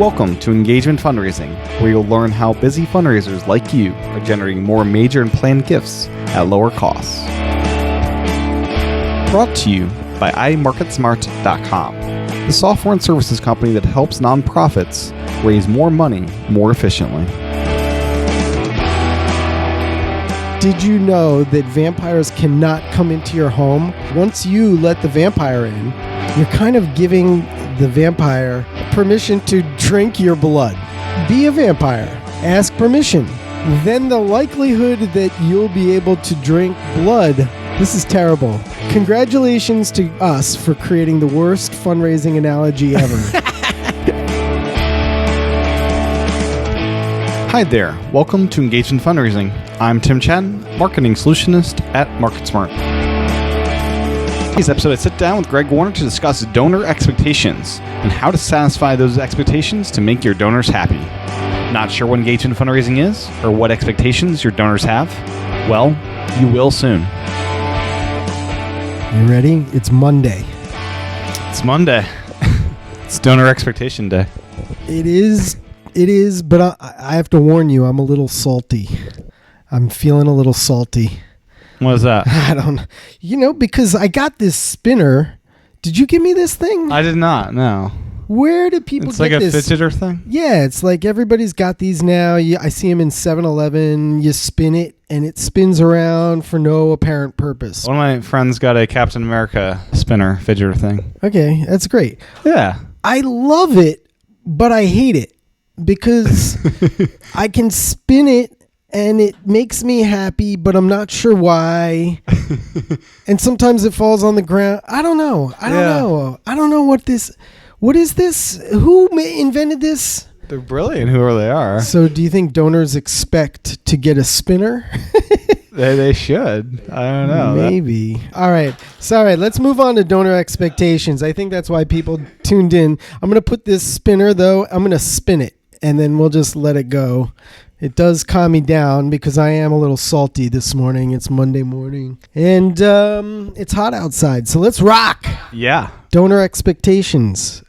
Welcome to Engagement Fundraising, where you'll learn how busy fundraisers like you are generating more major and planned gifts at lower costs. Brought to you by iMarketSmart.com, the software and services company that helps nonprofits raise more money more efficiently. Did you know that vampires cannot come into your home? Once you let the vampire in, you're kind of giving the vampire permission to drink your blood. Be a vampire. Ask permission. Then the likelihood that you'll be able to drink blood, this is terrible. Congratulations to us for creating the worst fundraising analogy ever. Hi there. Welcome to Engagement Fundraising. I'm Tim Chen, Marketing Solutionist at MarketSmart. In today's episode, I sit down with Greg Warner to discuss donor expectations and how to satisfy those expectations to make your donors happy. Not sure what engagement fundraising is or what expectations your donors have? Well, you will soon. You ready? It's Monday. It's Monday. It's Donor Expectation Day. It is, but I have to warn you, I'm a little salty. I'm feeling a little salty. What is that? I don't, because I got this spinner. Did you give me this thing? I did not, no. Where do people It's get like a this? fidgeter thing? Yeah, it's like everybody's got these now. I see them in 7-Eleven. You spin it, and it spins around for no apparent purpose. One of my friends got a Captain America spinner fidgeter thing. Okay, that's great. Yeah. I love it, but I hate it because I can spin it, and it makes me happy, but I'm not sure why. And sometimes it falls on the ground. I don't know. I don't know what is this? Who invented this? They're brilliant, whoever they are. So do you think donors expect to get a spinner? They should. I don't know. Maybe. All right. Sorry. Let's move on to donor expectations. I think that's why people tuned in. I'm going to put this spinner, though. I'm going to spin it, and then we'll just let it go. It does calm me down because I am a little salty this morning. It's Monday morning, and it's hot outside. So let's rock. Yeah. Donor expectations.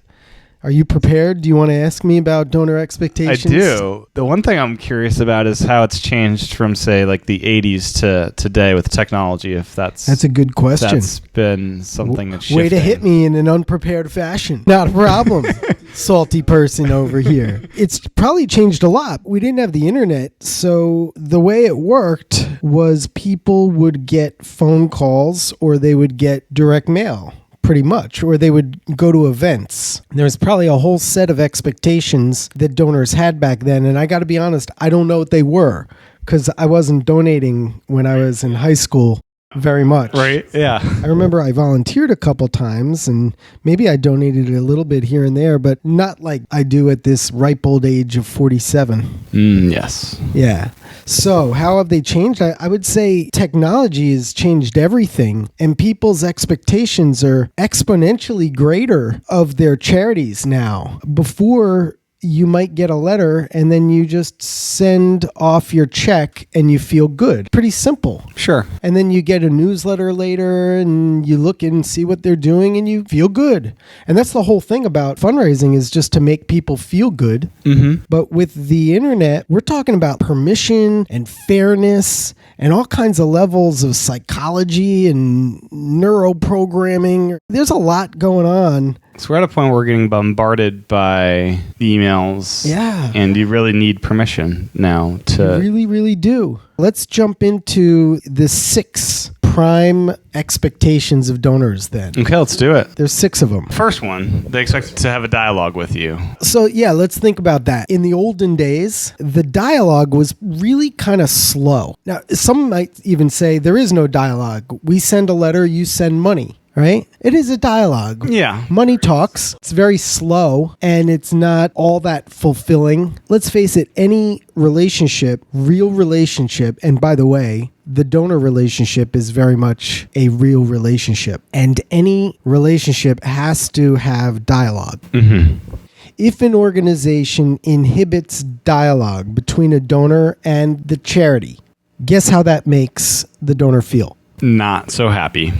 Are you prepared? Do you want to ask me about donor expectations? I do. The one thing I'm curious about is how it's changed from, say, like the 80s to today with technology, if that's a good question. That's been something that's shifting. Way to hit me in an unprepared fashion. Not a problem, salty person over here. It's probably changed a lot. We didn't have the internet, so the way it worked was people would get phone calls or they would get direct mail. Pretty much, or they would go to events. There was probably a whole set of expectations that donors had back then, and I got to be honest, I don't know what they were because I wasn't donating when I was in high school very much. Right, yeah. I remember I volunteered a couple times, and maybe I donated a little bit here and there, but not like I do at this ripe old age of 47. Yes. Yeah. So how have they changed? I would say technology has changed everything, and people's expectations are exponentially greater of their charities now. Before, you might get a letter and then you just send off your check and you feel good. Pretty simple. Sure. And then you get a newsletter later and you look and see what they're doing and you feel good. And that's the whole thing about fundraising, is just to make people feel good. Mm-hmm. But with the internet, we're talking about permission and fairness and all kinds of levels of psychology and neuroprogramming. There's a lot going on. So we're at a point where we're getting bombarded by emails. Yeah. And you really need permission now to... You really, really do. Let's jump into the 6 prime expectations of donors then. Okay, let's do it. There's 6 of them. First one, they expect to have a dialogue with you. So yeah, let's think about that. In the olden days, the dialogue was really kind of slow. Now, some might even say there is no dialogue. We send a letter, you send money. Right? It is a dialogue. Yeah. Money talks. It's very slow and it's not all that fulfilling. Let's face it, any relationship, real relationship, and by the way, the donor relationship is very much a real relationship. And any relationship has to have dialogue. Mm-hmm. If an organization inhibits dialogue between a donor and the charity, guess how that makes the donor feel? Not so happy.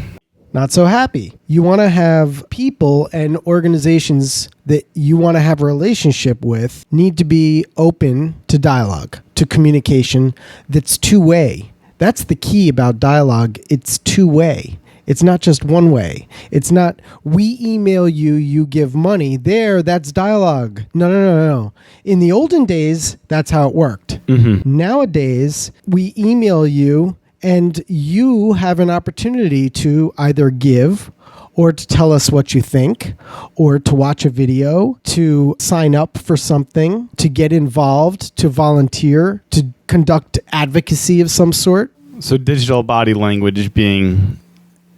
not so happy. You want to have people and organizations that you want to have a relationship with need to be open to dialogue, to communication that's two-way. That's the key about dialogue. It's two-way. It's not just one way. It's not, we email you, you give money. That's dialogue. No. In the olden days, that's how it worked. Nowadays, we email you and you have an opportunity to either give or to tell us what you think, or to watch a video, to sign up for something, to get involved, to volunteer, to conduct advocacy of some sort. So digital body language being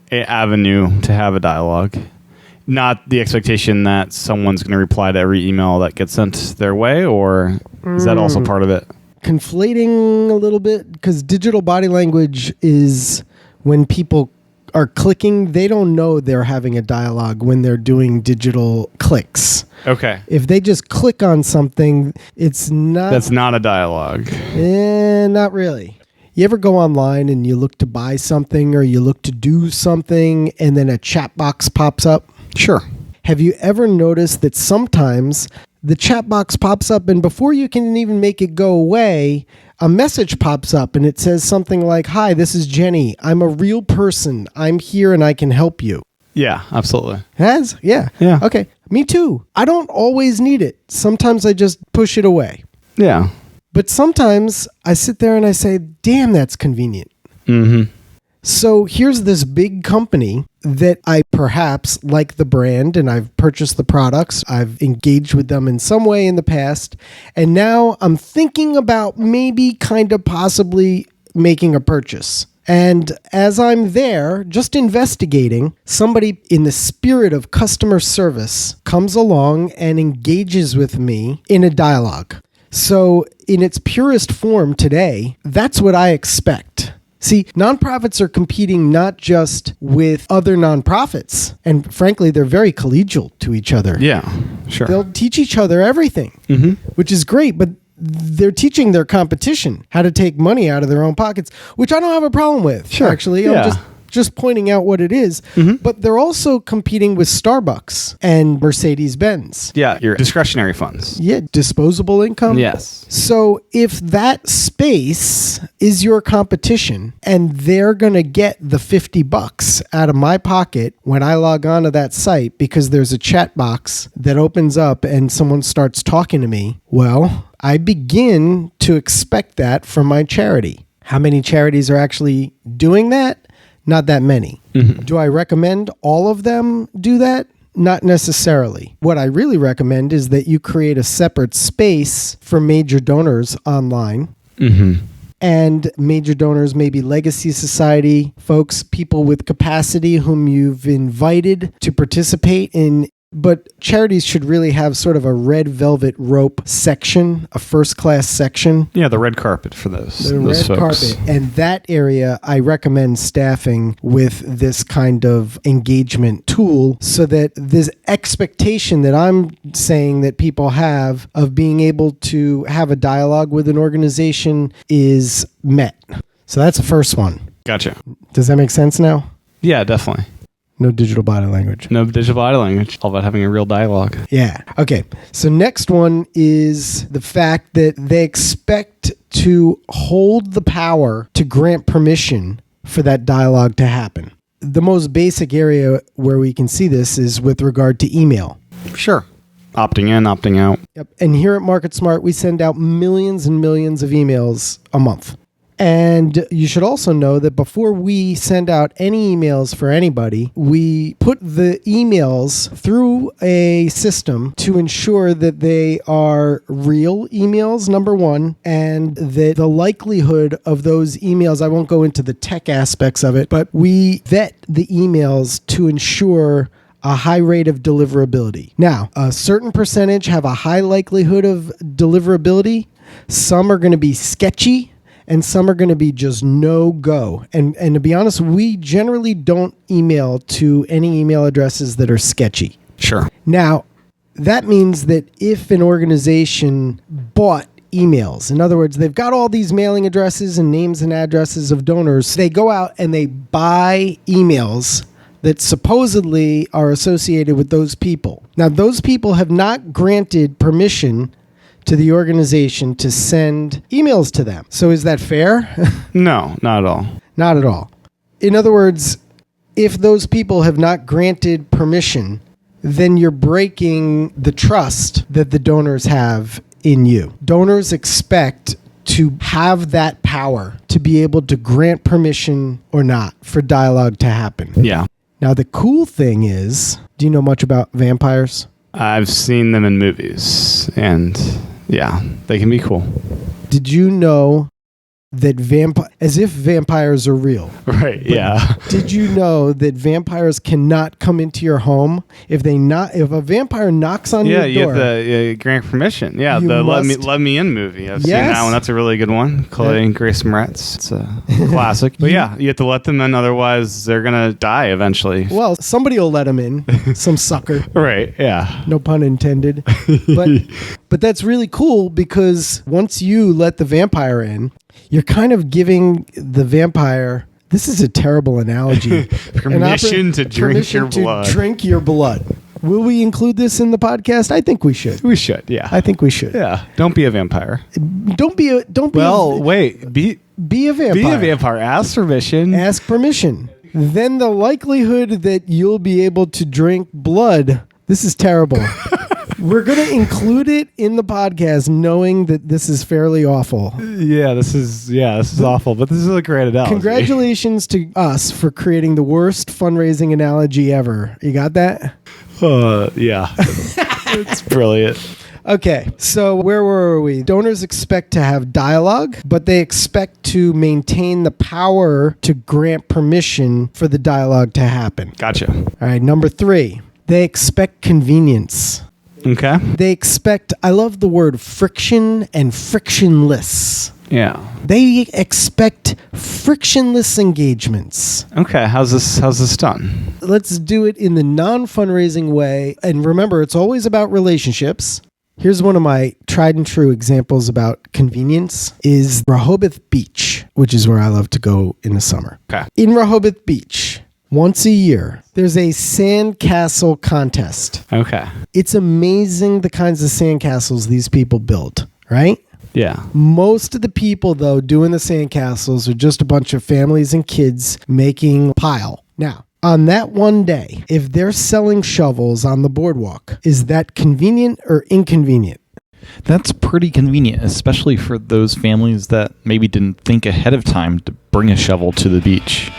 an avenue to have a dialogue, not the expectation that someone's going to reply to every email that gets sent their way, or is that also part of it? Conflating a little bit, because digital body language is when people are clicking, they don't know they're having a dialogue when they're doing digital clicks. Okay. If they just click on something, it's not... That's not a dialogue. Not really. You ever go online and you look to buy something or you look to do something and then a chat box pops up? Sure. Have you ever noticed that sometimes the chat box pops up and before you can even make it go away, a message pops up and it says something like, "Hi, this is Jenny. I'm a real person. I'm here and I can help you." Yeah, absolutely. Has? Yeah. Yeah. Okay. Me too. I don't always need it. Sometimes I just push it away. Yeah. But sometimes I sit there and I say, damn, that's convenient. So here's this big company that I perhaps like the brand and I've purchased the products. I've engaged with them in some way in the past. And now I'm thinking about maybe kind of possibly making a purchase. And as I'm there, just investigating, somebody in the spirit of customer service comes along and engages with me in a dialogue. So in its purest form today, that's what I expect. See, nonprofits are competing not just with other nonprofits, and frankly, they're very collegial to each other. Yeah, sure. They'll teach each other everything, which is great, but they're teaching their competition how to take money out of their own pockets, which I don't have a problem with, actually. Yeah. I'm just pointing out what it is. But they're also competing with Starbucks and Mercedes-Benz. Yeah, your discretionary funds. Yeah, disposable income. Yes. So if that space is your competition and they're going to get the $50 out of my pocket when I log on to that site because there's a chat box that opens up and someone starts talking to me, well, I begin to expect that from my charity. How many charities are actually doing that? Not that many. Do I recommend all of them do that? Not necessarily. What I really recommend is that you create a separate space for major donors online. And major donors may be Legacy Society folks, people with capacity whom you've invited to participate in. But charities should really have sort of a red velvet rope section, a first-class section. Yeah, the red carpet for those. The those red folks. carpet. And that area, I recommend staffing with this kind of engagement tool so that this expectation that I'm saying that people have of being able to have a dialogue with an organization is met. So that's the first one. Gotcha. Does that make sense now? Yeah, definitely. No digital body language. No digital body language. All about having a real dialogue. Yeah. Okay. So next one is the fact that they expect to hold the power to grant permission for that dialogue to happen. The most basic area where we can see this is with regard to email. Sure. Opting in, opting out. Yep. And here at MarketSmart, we send out millions and millions of emails a month. And you should also know that before we send out any emails for anybody, we put the emails through a system to ensure that they are real emails, number one, and that the likelihood of those emails, I won't go into the tech aspects of it, but we vet the emails to ensure a high rate of deliverability. Now, a certain percentage have a high likelihood of deliverability. Some are going to be sketchy. And some are going to be just no-go. And to be honest, we generally don't email to any email addresses that are sketchy. Sure. Now, that means that if an organization bought emails, in other words, they've got all these mailing addresses and names and addresses of donors, they go out and they buy emails that supposedly are associated with those people. Now, those people have not granted permission to the organization to send emails to them. So is that fair? No, not at all. Not at all. In other words, if those people have not granted permission, then you're breaking the trust that the donors have in you. Donors expect to have that power to be able to grant permission or not for dialogue to happen. Yeah. Now, the cool thing is, do you know much about vampires? I've seen them in movies, and yeah, they can be cool. Did you know that as if vampires are real? Right, yeah. Did you know that vampires cannot come into your home if a vampire knocks on your door? Yeah, you have to grant permission. Yeah, You the must- Let Me In movie. I've seen Yes. that one. That's a really good one. Chloe and Grace Moretz. It's a classic. But yeah, you have to let them in, otherwise they're gonna die eventually. Well, somebody will let them in. Some sucker. Right, yeah. No pun intended. But that's really cool because once you let the vampire in, you're kind of giving the vampire, this is a terrible analogy, Permission to drink your blood. Drink your blood. Will we include this in the podcast? I think we should. We should, yeah. I think we should. Yeah. Don't be a vampire. Don't be Wait. Be a vampire. Be a vampire. Ask permission. Ask permission. Then the likelihood that you'll be able to drink blood, this is terrible. We're going to include it in the podcast knowing that this is fairly awful. Yeah, this is awful, but this is a great analogy. Congratulations to us for creating the worst fundraising analogy ever. You got that? Yeah. It's brilliant. Okay, so where were we? Donors expect to have dialogue, but they expect to maintain the power to grant permission for the dialogue to happen. Gotcha. All right, number 3, they expect convenience. Okay. They expect, I love the word friction and frictionless. Yeah. They expect frictionless engagements. Okay, how's this done? Let's do it in the non-fundraising way. And remember, it's always about relationships. Here's one of my tried and true examples about convenience is Rehoboth Beach, which is where I love to go in the summer. Okay. In Rehoboth Beach, once a year, there's a sandcastle contest. Okay. It's amazing the kinds of sandcastles these people build, right? Yeah. Most of the people, though, doing the sandcastles are just a bunch of families and kids making pile. Now, on that one day, if they're selling shovels on the boardwalk, is that convenient or inconvenient? That's pretty convenient, especially for those families that maybe didn't think ahead of time to bring a shovel to the beach.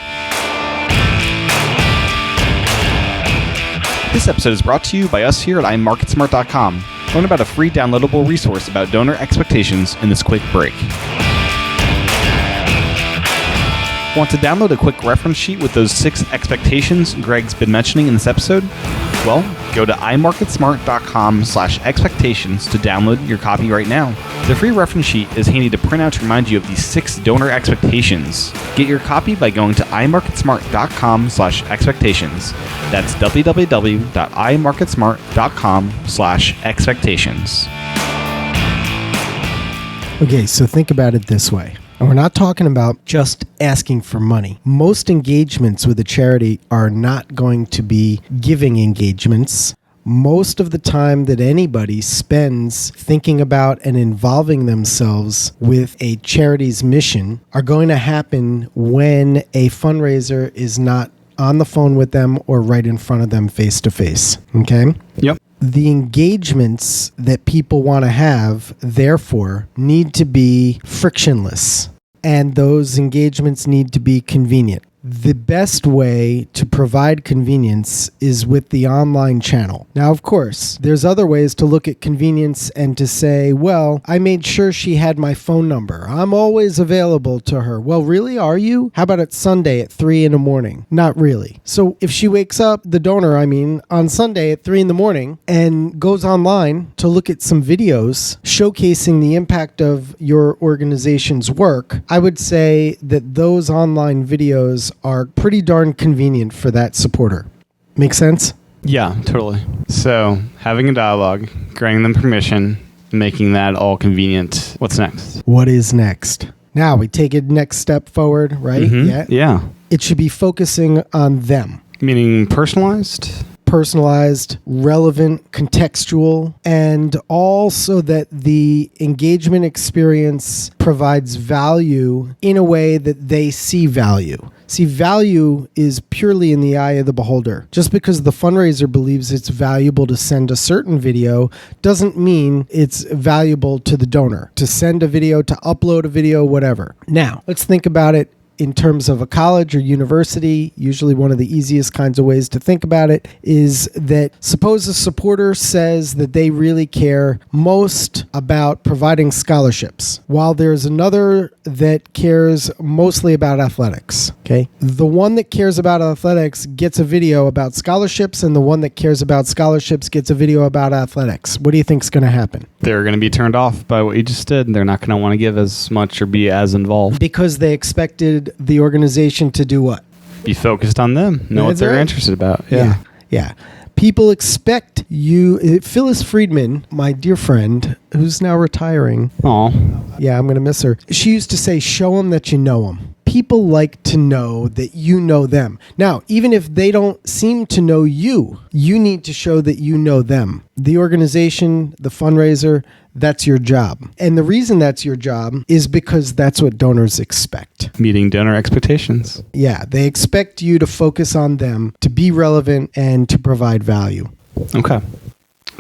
This episode is brought to you by us here at iMarketSmart.com. Learn about a free downloadable resource about donor expectations in this quick break. Want to download a quick reference sheet with those 6 expectations Greg's been mentioning in this episode? Well, go to iMarketSmart.com/expectations to download your copy right now. The free reference sheet is handy to print out to remind you of these 6 donor expectations. Get your copy by going to iMarketSmart.com/expectations. That's www.iMarketSmart.com/expectations. Okay, so think about it this way. And we're not talking about just asking for money. Most engagements with a charity are not going to be giving engagements. Most of the time that anybody spends thinking about and involving themselves with a charity's mission are going to happen when a fundraiser is not on the phone with them or right in front of them face to face. Okay? Yep. The engagements that people want to have, therefore, need to be frictionless, and those engagements need to be convenient. The best way to provide convenience is with the online channel. Now, of course, there's other ways to look at convenience and to say, well, I made sure she had my phone number. I'm always available to her. Well, really? Are you? How about it's Sunday at 3 in the morning? Not really. So if she wakes up, the donor, on Sunday at 3 in the morning and goes online to look at some videos showcasing the impact of your organization's work, I would say that those online videos are pretty darn convenient for that supporter. Make sense? Yeah, totally. So, having a dialogue, granting them permission, making that all convenient. What's next? What is next? Now we take a next step forward, right? Yeah. It should be focusing on them. Meaning personalized? Personalized, relevant, contextual, and also that the engagement experience provides value in a way that they see value. See, value is purely in the eye of the beholder. Just because the fundraiser believes it's valuable to send a certain video doesn't mean it's valuable to the donor. To send a video, to upload a video, whatever. Now, let's think about it in terms of a college or university. Usually one of the easiest kinds of ways to think about it is that suppose a supporter says that they really care most about providing scholarships, while there's another that cares mostly about athletics. Okay? The one that cares about athletics gets a video about scholarships, and the one that cares about scholarships gets a video about athletics. What do you think is going to happen? They're going to be turned off by what you just did. They're not going to want to give as much or be as involved. Because they expected the organization to do what? Be focused on them. Know what they're interested about. Yeah. People expect you. Phyllis Friedman, my dear friend, who's now retiring. Aw. Yeah, I'm going to miss her. She used to say, show them that you know them. People like to know that you know them. Now, even if they don't seem to know you, you need to show that you know them. The organization, the fundraiser, that's your job. And the reason that's your job is because that's what donors expect. Meeting donor expectations. Yeah, they expect you to focus on them, to be relevant, and to provide value. Okay.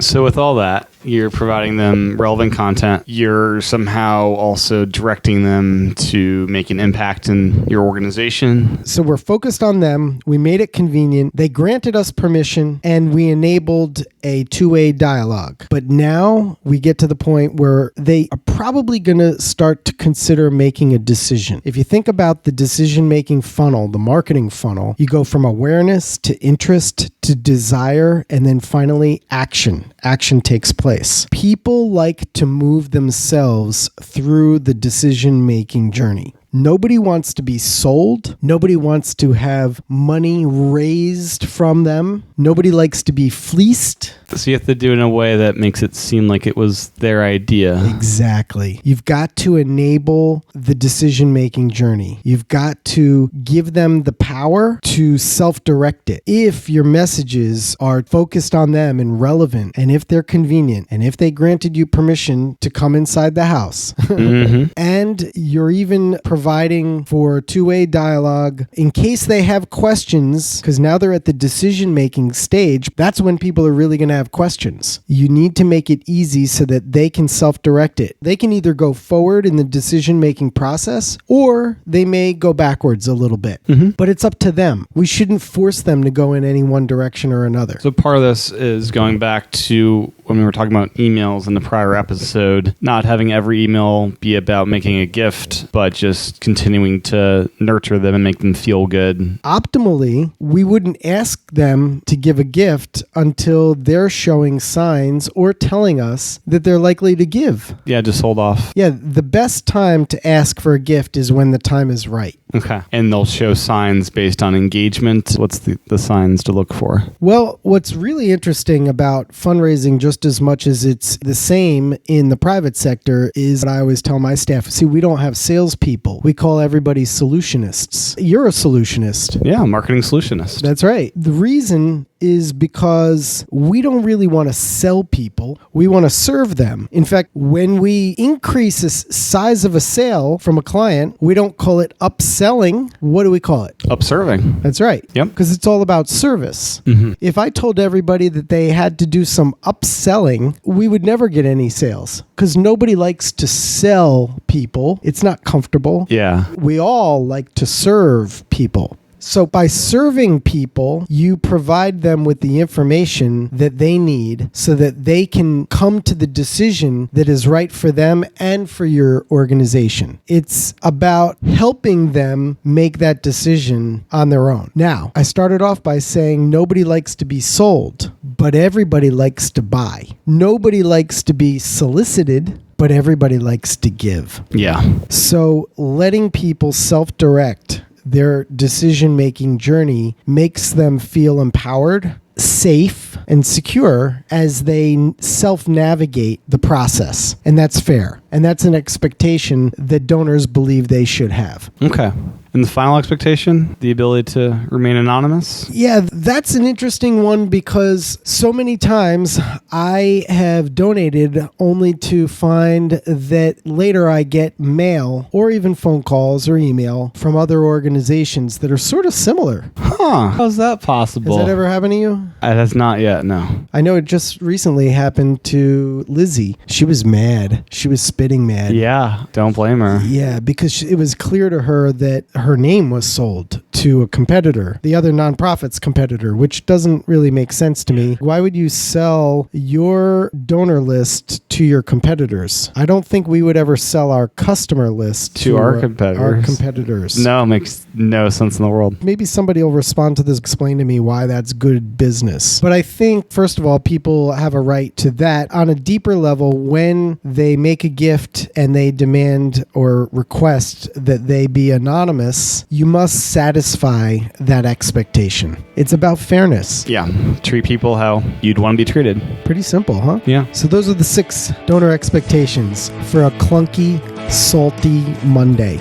So with all that, you're providing them relevant content. You're somehow also directing them to make an impact in your organization. So we're focused on them. We made it convenient. They granted us permission, and we enabled a two-way dialogue. But now we get to the point where they are probably going to start to consider making a decision. If you think about the decision-making funnel, the marketing funnel, you go from awareness to interest to desire, and then finally action. Action takes place. People like to move themselves through the decision-making journey. Nobody wants to be sold. Nobody wants to have money raised from them. Nobody likes to be fleeced. So you have to do it in a way that makes it seem like it was their idea. Exactly. You've got to enable the decision-making journey. You've got to give them the power to self-direct it. If your messages are focused on them and relevant, and if they're convenient, and if they granted you permission to come inside the house, and you're even providing for two-way dialogue in case they have questions, because now they're at the decision-making stage, that's when people are really going to have questions. You need to make it easy so that they can self-direct it. They can either go forward in the decision-making process, or they may go backwards a little bit. But it's up to them. We shouldn't force them to go in any one direction or another. So part of this is going back to when we were talking about emails in the prior episode, not having every email be about making a gift, but just continuing to nurture them and make them feel good. Optimally, we wouldn't ask them to give a gift until they're showing signs or telling us that they're likely to give. Yeah, just hold off. Yeah, the best time to ask for a gift is when the time is right. Okay. And they'll show signs based on engagement. What's the signs to look for? Well, what's really interesting about fundraising, just as much as it's the same in the private sector, is what I always tell my staff. See, we don't have salespeople. We call everybody solutionists. You're a solutionist. Yeah, marketing solutionist. That's right. The reason is because we don't really want to sell people. We want to serve them. In fact, when we increase the size of a sale from a client, we don't call it upselling. What do we call it? Upserving. That's right. Yep. Because it's all about service. If I told everybody that they had to do some upselling, we would never get any sales because nobody likes to sell people. It's not comfortable. Yeah. We all like to serve people. So by serving people, you provide them with the information that they need so that they can come to the decision that is right for them and for your organization. It's about helping them make that decision on their own. Now, I started off by saying nobody likes to be sold, but everybody likes to buy. Nobody likes to be solicited, but everybody likes to give. Yeah. So letting people self-direct their decision-making journey makes them feel empowered, safe, and secure as they self-navigate the process. And that's fair. And that's an expectation that donors believe they should have. Okay. And the final expectation, the ability to remain anonymous. Yeah, that's an interesting one because so many times I have donated only to find that later I get mail or even phone calls or email from other organizations that are sort of similar. Huh. How's that possible? Has that ever happened to you? It has not yet, no. I know it just recently happened to Lizzie. She was mad. She was spitting mad. Yeah, don't blame her. Yeah, because it was clear to her that her name was sold to a competitor, the other nonprofit's competitor, which doesn't really make sense to me. Why would you sell your donor list to your competitors? I don't think we would ever sell our customer list To our competitors. Our competitors. No, makes no sense in the world. Maybe somebody will respond to this, explain to me why that's good business. But I think, first of all, people have a right to that. On a deeper level, when they make a gift and they demand or request that they be anonymous, you must satisfy that expectation. It's about fairness. Yeah, treat people how you'd want to be treated. Pretty simple, huh? Yeah. So those are the 6 donor expectations for a clunky, salty Monday.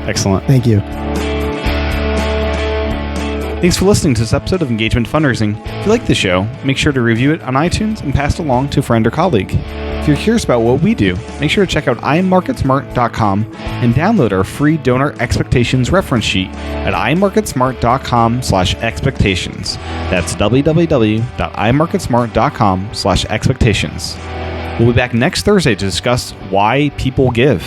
Excellent. Thank you. Thanks for listening to this episode of Engagement Fundraising. If you like the show, make sure to review it on iTunes and pass it along to a friend or colleague. If you're curious about what we do, make sure to check out imarketsmart.com and download our free donor expectations reference sheet at imarketsmart.com/expectations. That's www.imarketsmart.com/expectations. We'll be back next Thursday to discuss why people give.